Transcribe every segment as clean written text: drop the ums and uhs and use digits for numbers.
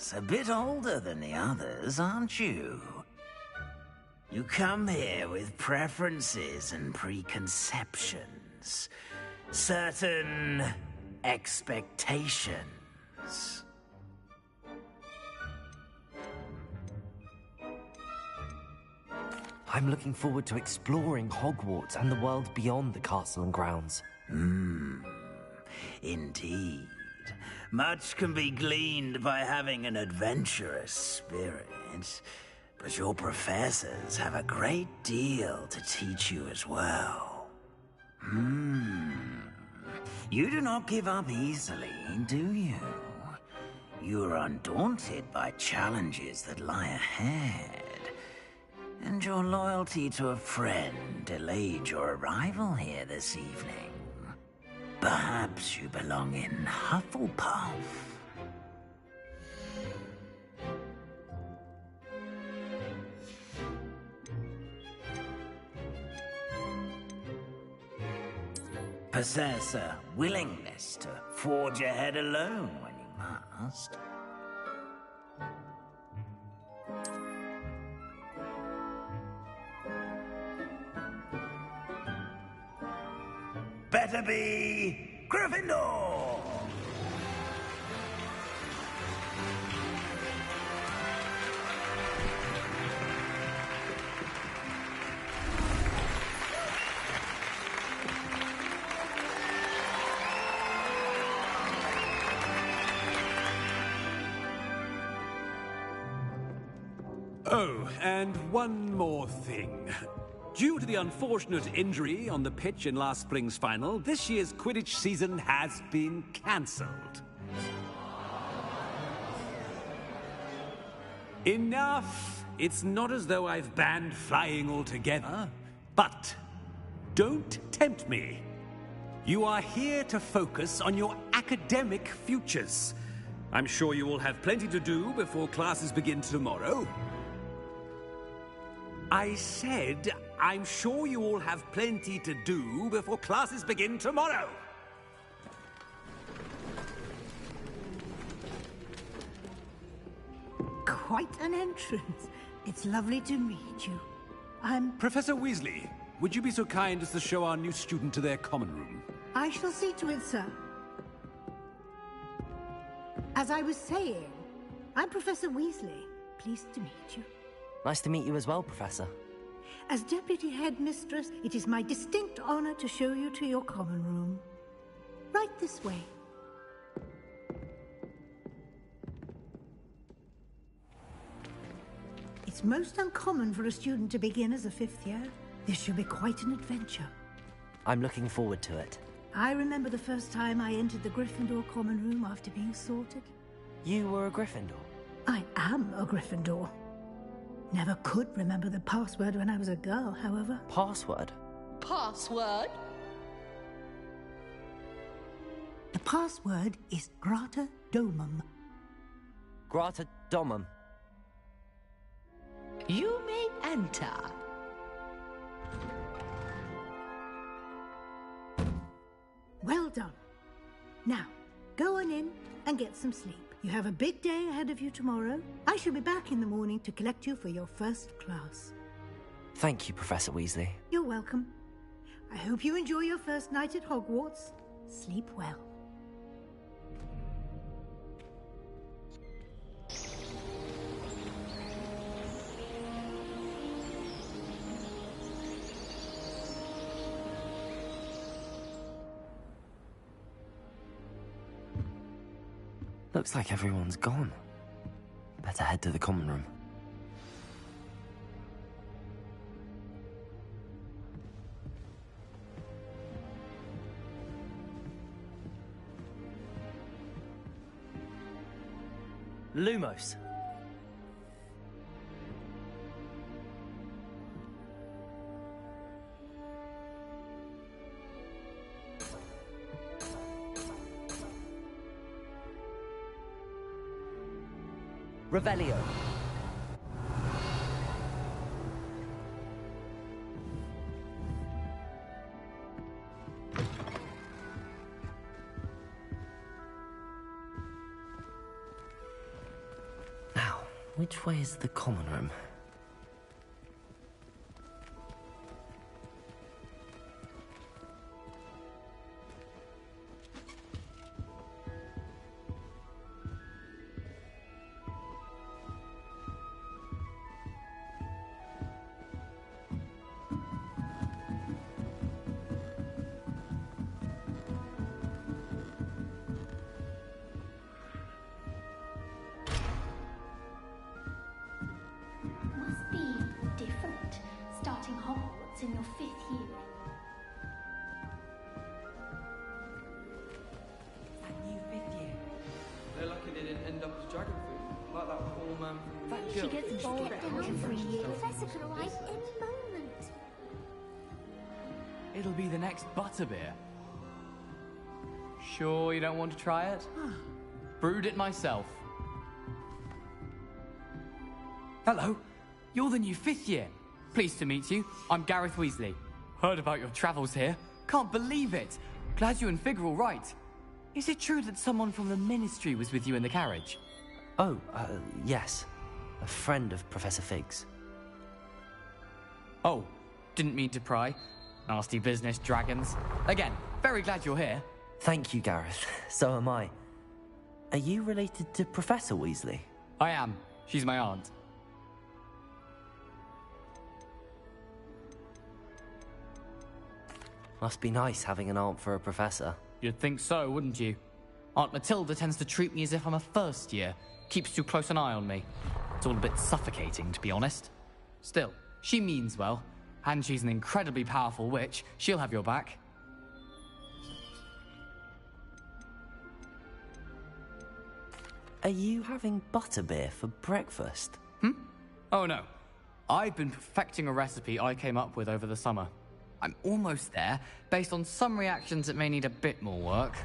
Yes, a bit older than the others, aren't you? You come here with preferences and preconceptions. Certain expectations. I'm looking forward to exploring Hogwarts and the world beyond the castle and grounds. Indeed. Much can be gleaned by having an adventurous spirit, but your professors have a great deal to teach you as well. You do not give up easily, do you? You are undaunted by challenges that lie ahead. And your loyalty to a friend delayed your arrival here this evening. Perhaps you belong in Hufflepuff. Possess a willingness to forge ahead alone when you must. Better be Gryffindor! Oh, and one more thing. Due to the unfortunate injury on the pitch in last spring's final, this year's Quidditch season has been cancelled. Enough! It's not as though I've banned flying altogether, but don't tempt me. You are here to focus on your academic futures. I'm sure you will have plenty to do before classes begin tomorrow. I said, I'm sure you all have plenty to do before classes begin tomorrow. Quite an entrance. It's lovely to meet you. I'm... Professor Weasley, would you be so kind as to show our new student to their common room? I shall see to it, sir. As I was saying, I'm Professor Weasley. Pleased to meet you. Nice to meet you as well, Professor. As Deputy Headmistress, it is my distinct honor to show you to your common room. Right this way. It's most uncommon for a student to begin as a fifth year. This should be quite an adventure. I'm looking forward to it. I remember the first time I entered the Gryffindor common room after being sorted. You were a Gryffindor? I am a Gryffindor. Never could remember the password when I was a girl, however. Password? Password? The password is Grata Domum. Grata Domum. You may enter. Well done. Now, go on in and get some sleep. You have a big day ahead of you tomorrow. I shall be back in the morning to collect you for your first class. Thank you, Professor Weasley. You're welcome. I hope you enjoy your first night at Hogwarts. Sleep well. Looks like everyone's gone. Better head to the common room. Lumos. Revelio. Which way is the common room? Must be different, starting Hogwarts in your 5th year. That new 5th year. They're lucky they didn't end up as dragon food, like that poor man from the... That She girl gets thinks bored she's every getting year. stuff. Professor could arrive any moment. It'll be the next butterbeer. Sure you don't want to try it? Brewed it myself. Hello, you're the new 5th year. Pleased to meet you. I'm Gareth Weasley. Heard about your travels here. Can't believe it. Glad you and Fig are all right. Is it true that someone from the Ministry was with you in the carriage? Oh, yes. A friend of Professor Fig's. Oh, didn't mean to pry. Nasty business, dragons. Again, very glad you're here. Thank you, Gareth. So am I. Are you related to Professor Weasley? I am. She's my aunt. Must be nice having an aunt for a professor. You'd think so, wouldn't you? Aunt Matilda tends to treat me as if I'm a first year. Keeps too close an eye on me. It's all a bit suffocating, to be honest. Still, she means well. And she's an incredibly powerful witch. She'll have your back. Are you having butterbeer for breakfast? Oh no. I've been perfecting a recipe I came up with over the summer. I'm almost there. Based on some reactions, it may need a bit more work.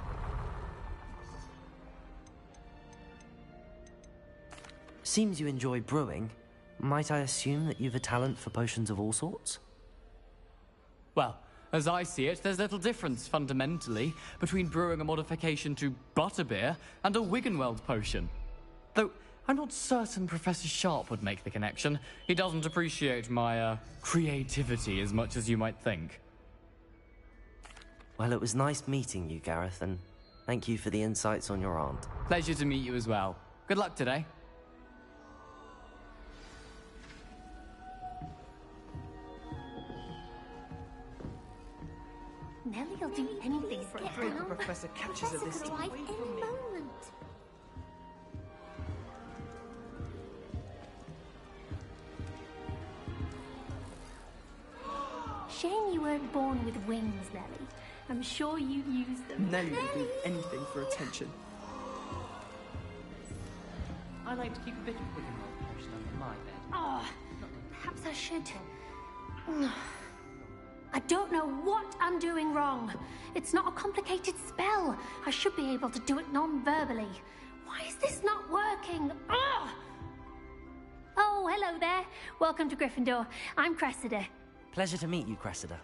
Seems you enjoy brewing. Might I assume that you've a talent for potions of all sorts? Well, as I see it, there's little difference, fundamentally, between brewing a modification to butterbeer and a Wiggenweld potion. Though, I'm not certain Professor Sharp would make the connection. He doesn't appreciate my, creativity as much as you might think. Well, it was nice meeting you, Gareth, and thank you for the insights on your aunt. Pleasure to meet you as well. Good luck today. Nellie'll do anything for a thrill. The professor catches her this Professor could time. arrive any moment. Shame you weren't born with wings, Nellie. I'm sure you used them. Nellie would do anything for attention. I like to keep a bit of Wiggenweld potion under my bed. Oh, perhaps I should. I don't know what I'm doing wrong. It's not a complicated spell. I should be able to do it non-verbally. Why is this not working? Ugh! Oh, hello there. Welcome to Gryffindor. I'm Cressida. Pleasure to meet you, Cressida.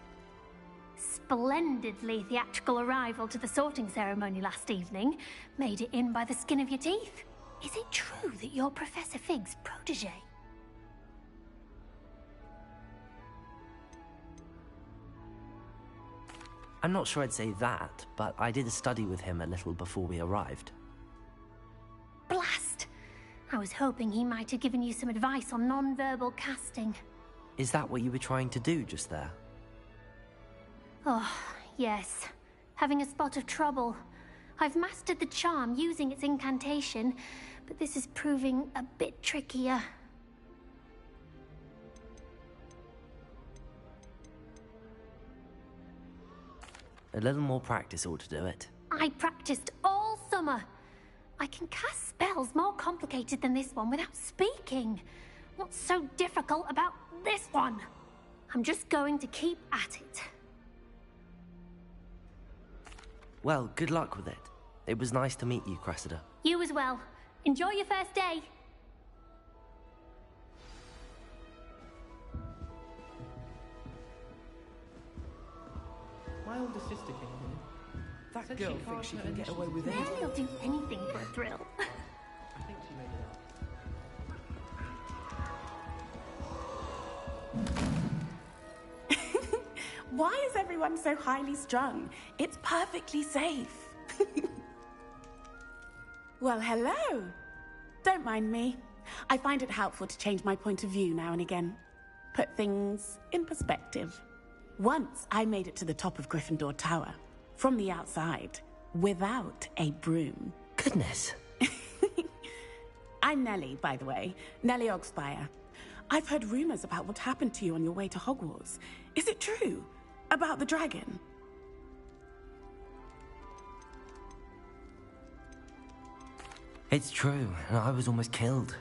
Splendidly theatrical arrival to the sorting ceremony last evening. Made it in by the skin of your teeth. Is it true that you're Professor Fig's protege? I'm not sure I'd say that, but I did study with him a little before we arrived. Blast! I was hoping he might have given you some advice on non-verbal casting. Is that what you were trying to do just there? Oh, yes. Having a spot of trouble. I've mastered the charm using its incantation, but this is proving a bit trickier. A little more practice ought to do it. I practiced all summer. I can cast spells more complicated than this one without speaking. What's so difficult about this one? I'm just going to keep at it. Well, good luck with it. It was nice to meet you, Cressida. You as well. Enjoy your first day. My older sister came here. That Said girl she thinks can't she hurt can her get away with Nellie anything. will do anything for a thrill. I think she made it up. Why is everyone so highly strung? It's perfectly safe. Well, hello. Don't mind me. I find it helpful to change my point of view now and again. Put things in perspective. Once I made it to the top of Gryffindor Tower, from the outside, without a broom. Goodness. I'm Nellie, by the way. Nellie Ogspire. I've heard rumors about what happened to you on your way to Hogwarts. Is it true? About the dragon? It's true, and I was almost killed.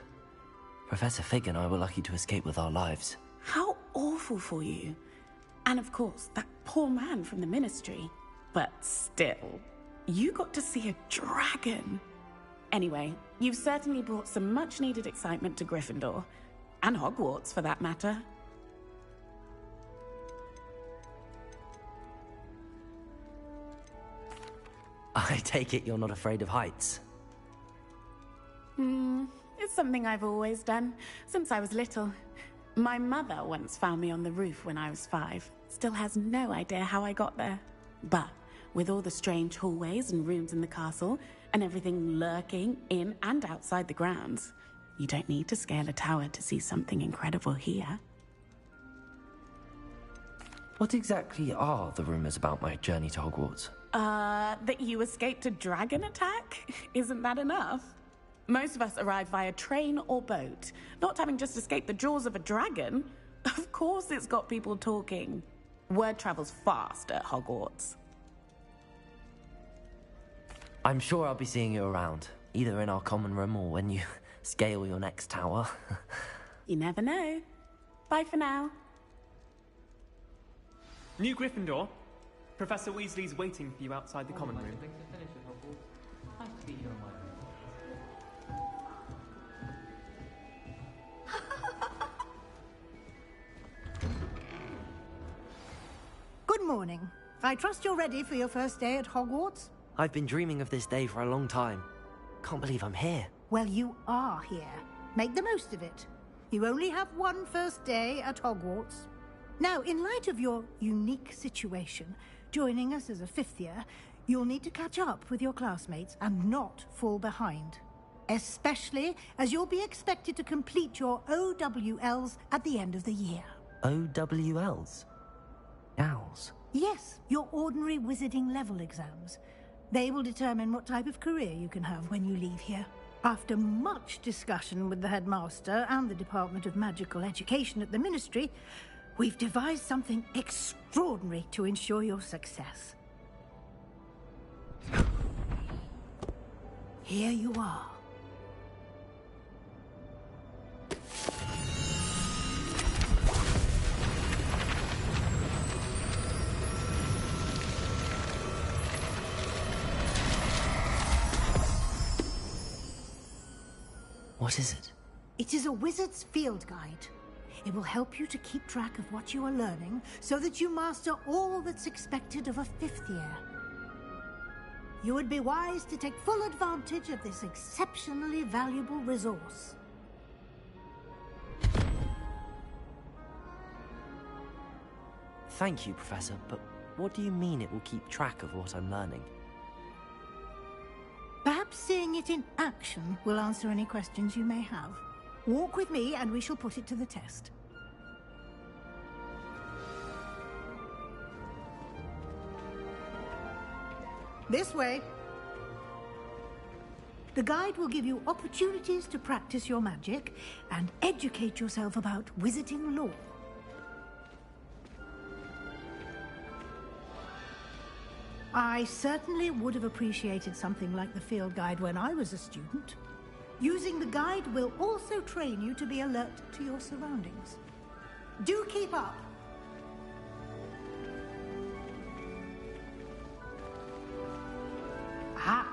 Professor Fig and I were lucky to escape with our lives. How awful for you. And of course, that poor man from the Ministry. But still, you got to see a dragon. Anyway, you've certainly brought some much-needed excitement to Gryffindor. And Hogwarts, for that matter. I take it you're not afraid of heights. It's something I've always done, since I was little. My mother once found me on the roof when I was 5. Still has no idea how I got there. But with all the strange hallways and rooms in the castle, and everything lurking in and outside the grounds, you don't need to scale a tower to see something incredible here. What exactly are the rumors about my journey to Hogwarts? That you escaped a dragon attack? Isn't that enough? Most of us arrive via train or boat, not having just escaped the jaws of a dragon. Of course it's got people talking. Word travels fast at Hogwarts. I'm sure I'll be seeing you around, either in our common room or when you scale your next tower. You never know. Bye for now. New Gryffindor. Professor Weasley's waiting for you outside the common room. Nice to be here on my own. Good morning. I trust you're ready for your first day at Hogwarts? I've been dreaming of this day for a long time. Can't believe I'm here. Well, you are here. Make the most of it. You only have one first day at Hogwarts. Now, in light of your unique situation, joining us as a 5th year, you'll need to catch up with your classmates and not fall behind. Especially as you'll be expected to complete your OWLs at the end of the year. OWLs? Owls? Yes, your ordinary wizarding level exams. They will determine what type of career you can have when you leave here. After much discussion with the headmaster and the Department of Magical Education at the Ministry, we've devised something extraordinary to ensure your success. Here you are. What is it? It is a wizard's field guide. It will help you to keep track of what you are learning so that you master all that's expected of a 5th year. You would be wise to take full advantage of this exceptionally valuable resource. Thank you, Professor, but what do you mean it will keep track of what I'm learning? Perhaps seeing it in action will answer any questions you may have. Walk with me and we shall put it to the test. This way. The guide will give you opportunities to practice your magic and educate yourself about wizarding lore. I certainly would have appreciated something like the field guide when I was a student. Using the guide will also train you to be alert to your surroundings. Do keep up! Ah,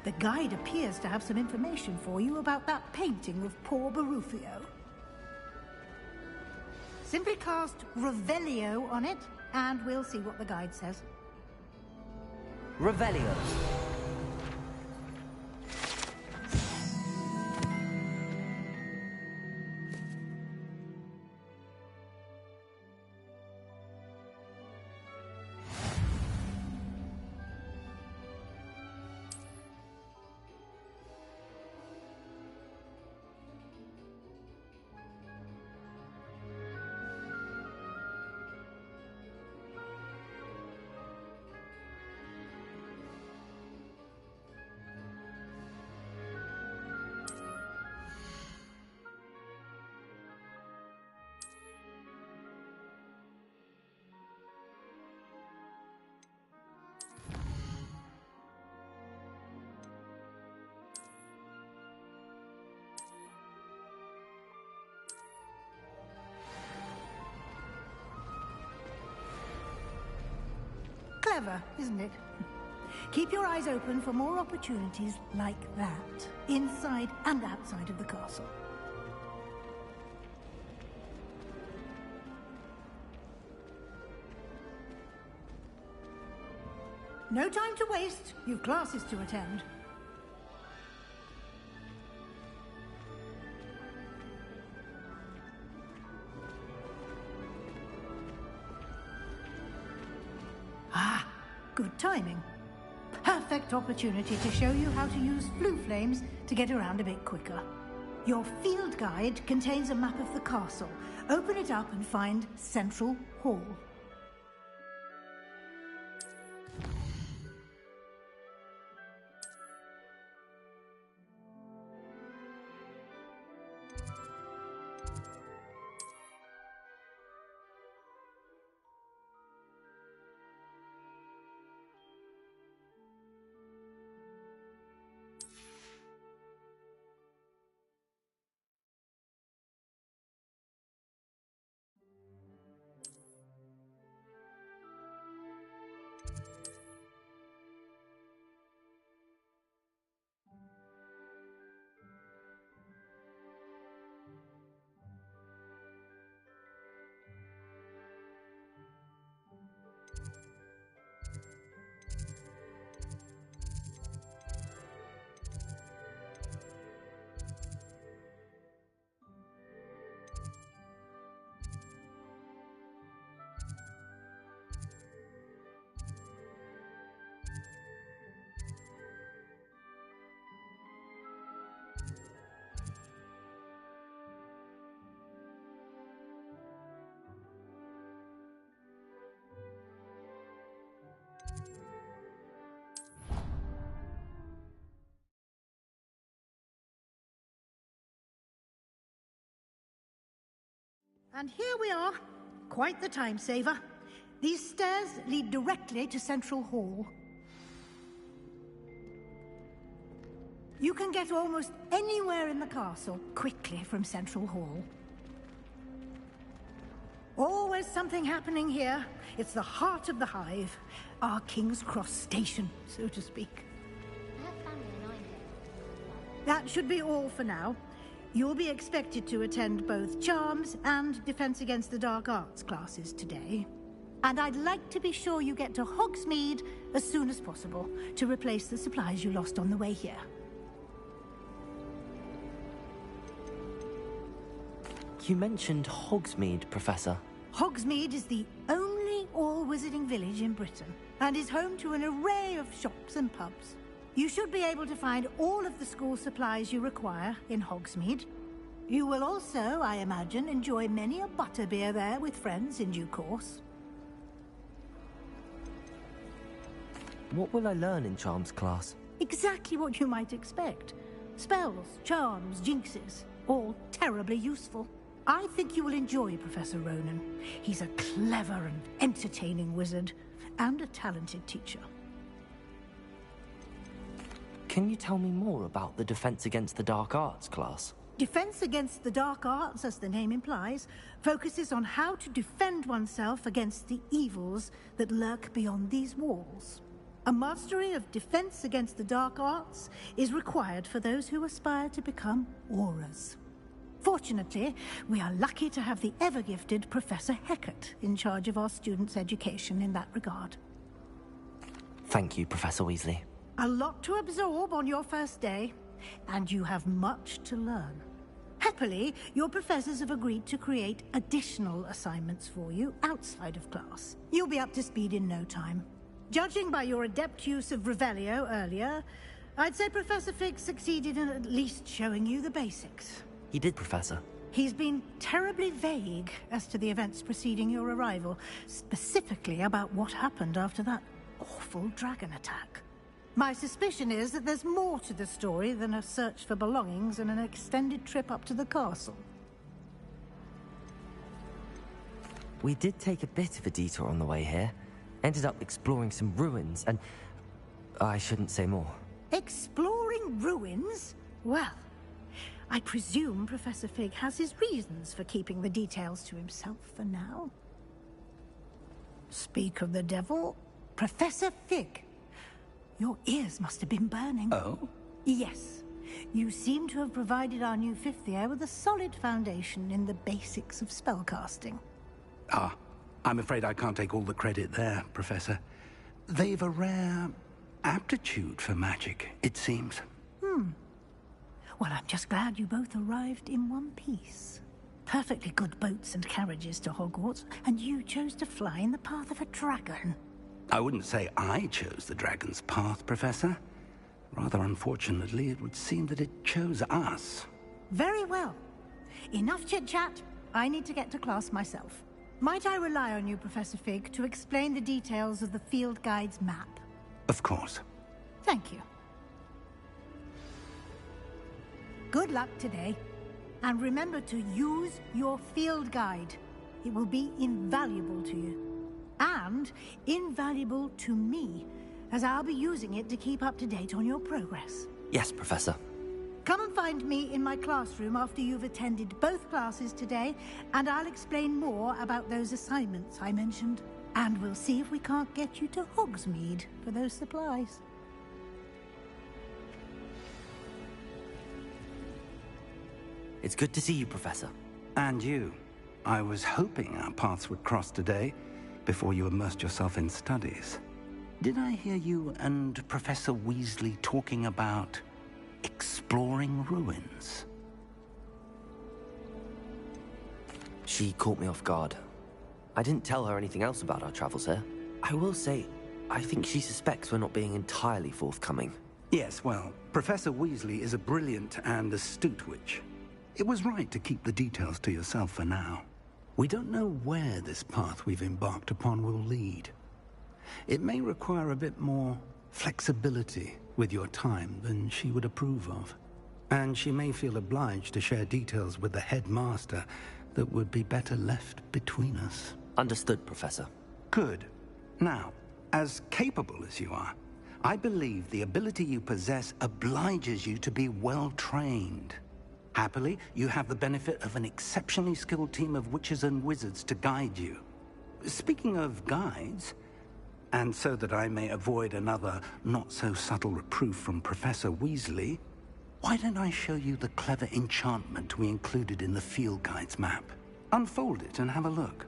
the guide appears to have some information for you about that painting of poor Barufio. Simply cast Revelio on it, and we'll see what the guide says. Revelio. Clever, isn't it? Keep your eyes open for more opportunities like that, inside and outside of the castle. No time to waste. You've classes to attend. Ah, good timing. Perfect opportunity to show you how to use flue flames to get around a bit quicker. Your field guide contains a map of the castle. Open it up and find Central Hall. And here we are. Quite the time saver. These stairs lead directly to Central Hall. You can get almost anywhere in the castle quickly from Central Hall. Always something happening here. It's the heart of the Hive. Our King's Cross station, so to speak. That should be all for now. You'll be expected to attend both Charms and Defense Against the Dark Arts classes today. And I'd like to be sure you get to Hogsmeade as soon as possible to replace the supplies you lost on the way here. You mentioned Hogsmeade, Professor. Hogsmeade is the only all-wizarding village in Britain and is home to an array of shops and pubs. You should be able to find all of the school supplies you require in Hogsmeade. You will also, I imagine, enjoy many a butterbeer there with friends in due course. What will I learn in Charms class? Exactly what you might expect. Spells, charms, jinxes, all terribly useful. I think you will enjoy Professor Ronan. He's a clever and entertaining wizard, and a talented teacher. Can you tell me more about the Defense Against the Dark Arts class? Defense Against the Dark Arts, as the name implies, focuses on how to defend oneself against the evils that lurk beyond these walls. A mastery of Defense Against the Dark Arts is required for those who aspire to become Aurors. Fortunately, we are lucky to have the ever-gifted Professor Hecat in charge of our students' education in that regard. Thank you, Professor Weasley. A lot to absorb on your first day, and you have much to learn. Happily, your professors have agreed to create additional assignments for you outside of class. You'll be up to speed in no time. Judging by your adept use of Revelio earlier, I'd say Professor Fig succeeded in at least showing you the basics. He did, Professor. He's been terribly vague as to the events preceding your arrival, specifically about what happened after that awful dragon attack. My suspicion is that there's more to the story than a search for belongings and an extended trip up to the castle. We did take a bit of a detour on the way here. Ended up exploring some ruins and... I shouldn't say more. Exploring ruins? Well, I presume Professor Fig has his reasons for keeping the details to himself for now. Speak of the devil, Professor Fig, your ears must have been burning. Oh? Yes. You seem to have provided our new fifth year with a solid foundation in the basics of spellcasting. Ah, I'm afraid I can't take all the credit there, Professor. They've a rare aptitude for magic, it seems. Well, I'm just glad you both arrived in one piece. Perfectly good boats and carriages to Hogwarts, and you chose to fly in the path of a dragon. I wouldn't say I chose the dragon's path, Professor. Rather unfortunately, it would seem that it chose us. Very well. Enough chit-chat. I need to get to class myself. Might I rely on you, Professor Fig, to explain the details of the field guide's map? Of course. Thank you. Good luck today. And remember to use your field guide. It will be invaluable to you. And invaluable to me, as I'll be using it to keep up to date on your progress. Yes, Professor. Come and find me in my classroom after you've attended both classes today, and I'll explain more about those assignments I mentioned. And we'll see if we can't get you to Hogsmeade for those supplies. It's good to see you, Professor. And you. I was hoping our paths would cross today, before you immersed yourself in studies. Did I hear you and Professor Weasley talking about exploring ruins? She caught me off guard. I didn't tell her anything else about our travels here. I will say, I think she suspects we're not being entirely forthcoming. Yes, well, Professor Weasley is a brilliant and astute witch. It was right to keep the details to yourself for now. We don't know where this path we've embarked upon will lead. It may require a bit more flexibility with your time than she would approve of. And she may feel obliged to share details with the headmaster that would be better left between us. Understood, Professor. Good. Now, as capable as you are, I believe the ability you possess obliges you to be well trained. Happily, you have the benefit of an exceptionally skilled team of witches and wizards to guide you. Speaking of guides, and so that I may avoid another not-so-subtle reproof from Professor Weasley, why don't I show you the clever enchantment we included in the field guide's map? Unfold it and have a look.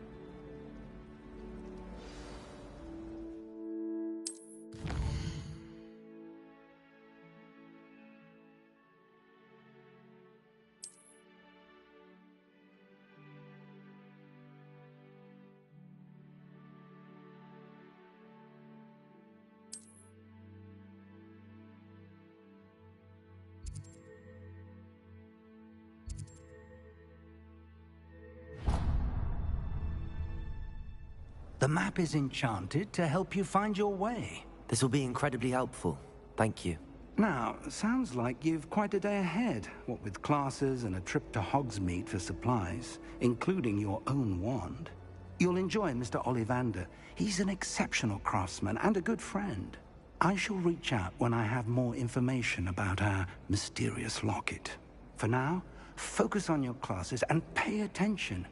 The map is enchanted to help you find your way. This will be incredibly helpful. Thank you. Now, sounds like you've quite a day ahead, what with classes and a trip to Hogsmeade for supplies, including your own wand. You'll enjoy Mr. Ollivander. He's an exceptional craftsman and a good friend. I shall reach out when I have more information about our mysterious locket. For now, focus on your classes and pay attention.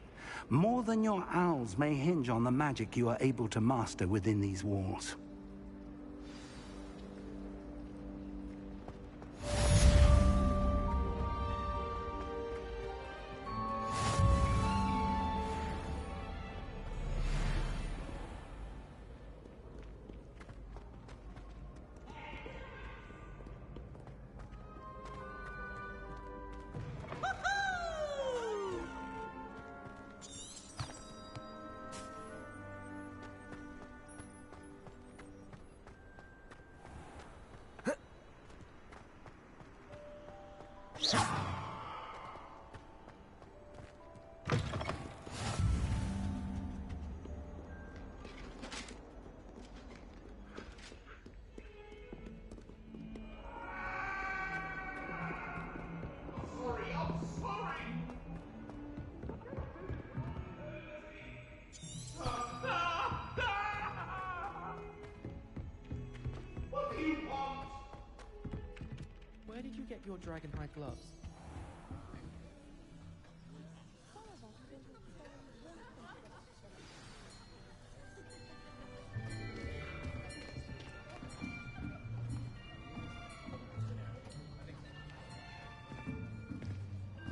More than your owls may hinge on the magic you are able to master within these walls. Where did you get your dragonhide gloves?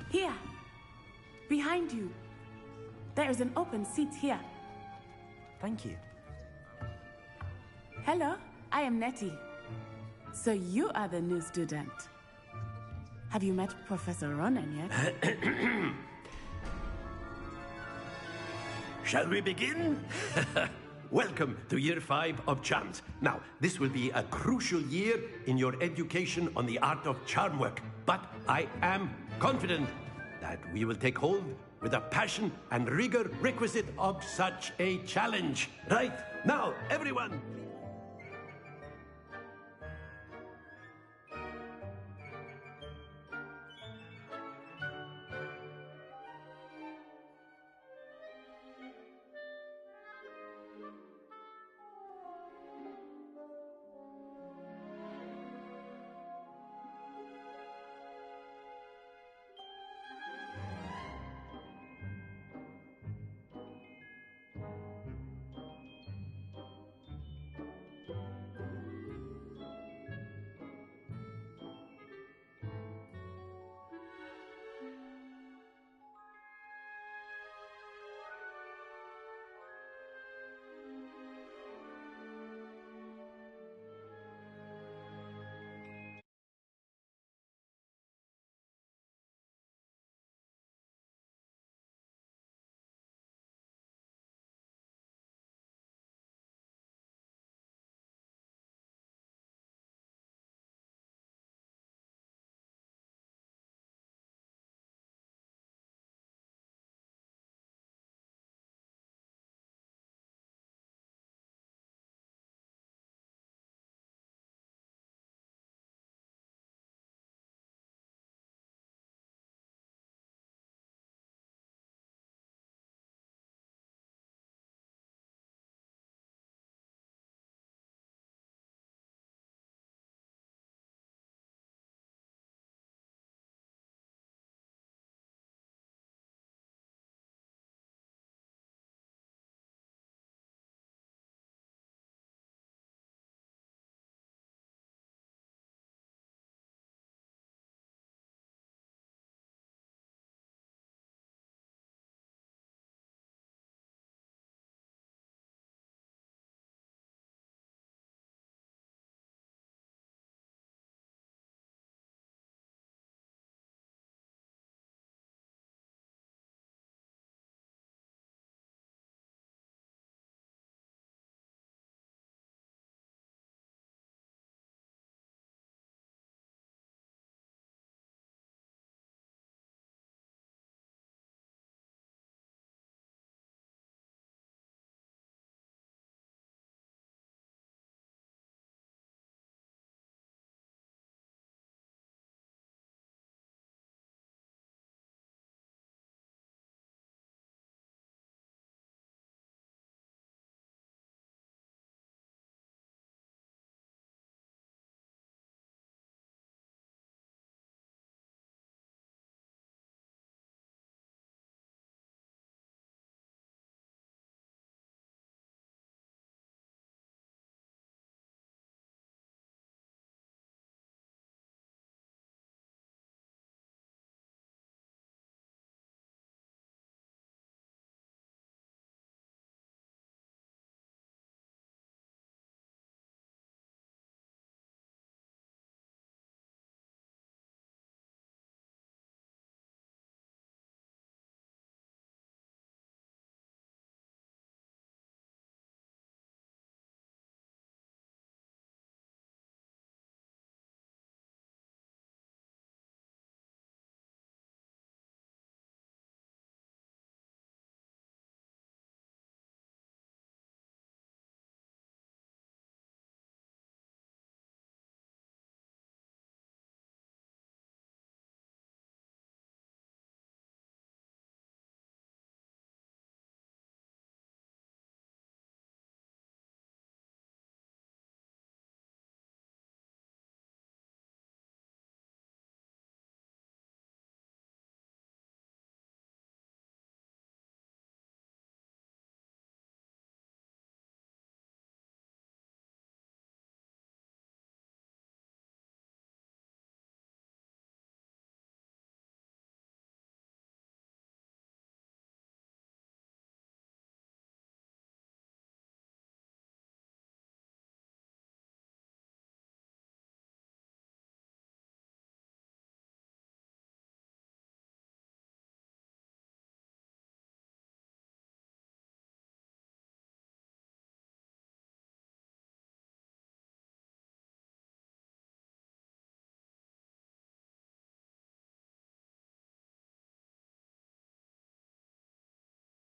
Here. Behind you. There is an open seat here. Thank you. Hello, I am Nettie. So you are the new student. Have you met Professor Ronan yet? Shall we begin? Welcome to Year 5 of Charms. Now, this will be a crucial year in your education on the art of charm work. But I am confident that we will take hold with the passion and rigor requisite of such a challenge. Right, now, everyone,